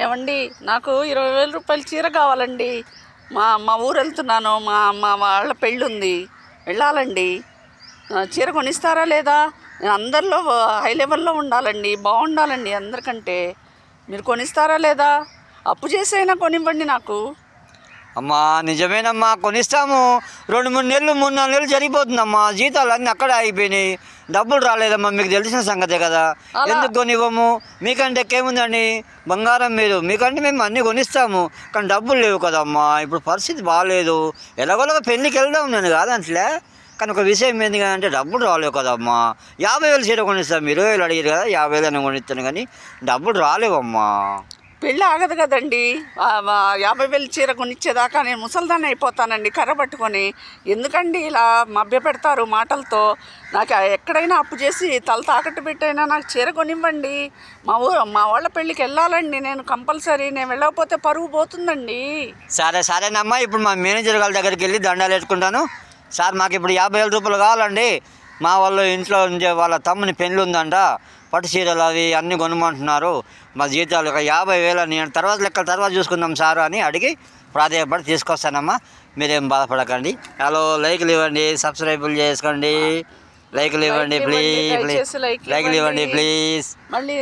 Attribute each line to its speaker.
Speaker 1: ఏమండి, నాకు 20,000 రూపాయల చీర కావాలండి. మా మా ఊరు వెళ్తున్నాను. మా మా వాళ్ళ పెళ్ళి ఉంది, వెళ్ళాలండి. చీర కొనిస్తారా లేదా? నేను అందరిలో హై లెవెల్లో ఉండాలండి, బాగుండాలండి అందరికంటే. మీరు కొనిస్తారా లేదా? అప్పు చేసైనా కొనివ్వండి నాకు.
Speaker 2: అమ్మా నిజమేనమ్మా, కొనిస్తాము. 2-3 నెలలు 3-4 నెలలు జరిగిపోతుందమ్మా. జీతాలు అన్నీ అక్కడే అయిపోయినాయి, డబ్బులు రాలేదమ్మా. మీకు తెలిసిన సంగతే కదా. ఎందుకు కొనివ్వము? మీకంటే ఏముందండి, బంగారం మీరు, మీకంటే మేము అన్నీ కొనిస్తాము. కానీ డబ్బులు లేవు కదమ్మా. ఇప్పుడు పరిస్థితి బాగాలేదు. ఎలాగోలాగా పెళ్ళికి వెళ్దాం, నేను కాదంటలే. కానీ ఒక విషయం ఏంది అంటే డబ్బులు రాలేవు కదమ్మా. 50,000 చీర కొనిస్తాను, మీరు 20,000 అడిగారు కదా, 50,000 అని కొనిస్తాను. కానీ డబ్బులు రాలేవమ్మా.
Speaker 1: పెళ్ళి ఆగదు కదండి. 50,000 చీర కొనిచ్చేదాకా నేను ముసల్దాన్ని అయిపోతానండి కర్ర పట్టుకొని. ఎందుకండి ఇలా మభ్య పెడతారు మాటలతో? నాకు ఎక్కడైనా అప్పు చేసి తల తాకట్టు పెట్టైనా నాకు చీర కొనివ్వండి. మా వాళ్ళ పెళ్ళికి వెళ్ళాలండి నేను కంపల్సరీ. నేను వెళ్ళకపోతే పరువు పోతుందండి.
Speaker 2: సరేనమ్మా, ఇప్పుడు మా మేనేజర్ గారి దగ్గరికి వెళ్ళి దండాలు పెట్టుకుంటాను. సార్, మాకు ఇప్పుడు 50,000 రూపాయలు కావాలండి. మా వాళ్ళు ఇంట్లో ఉండే వాళ్ళ తమ్ముని పెళ్ళి ఉందంట, పట్టు చీరలు అవి అన్నీ కొనమంటున్నారు. మా జీతాలు ఒక 50,000 నేను లెక్కల తర్వాత చూసుకుందాం సార్ అని అడిగి ప్రాధాన్యపడి తీసుకొస్తానమ్మా. మీరేం బాధపడకండి. హలో, లైక్లు ఇవ్వండి, సబ్స్క్రైబులు చేసుకోండి, లైక్లు ఇవ్వండి ప్లీజ్, లైక్లు ఇవ్వండి ప్లీజ్.
Speaker 1: మళ్ళీ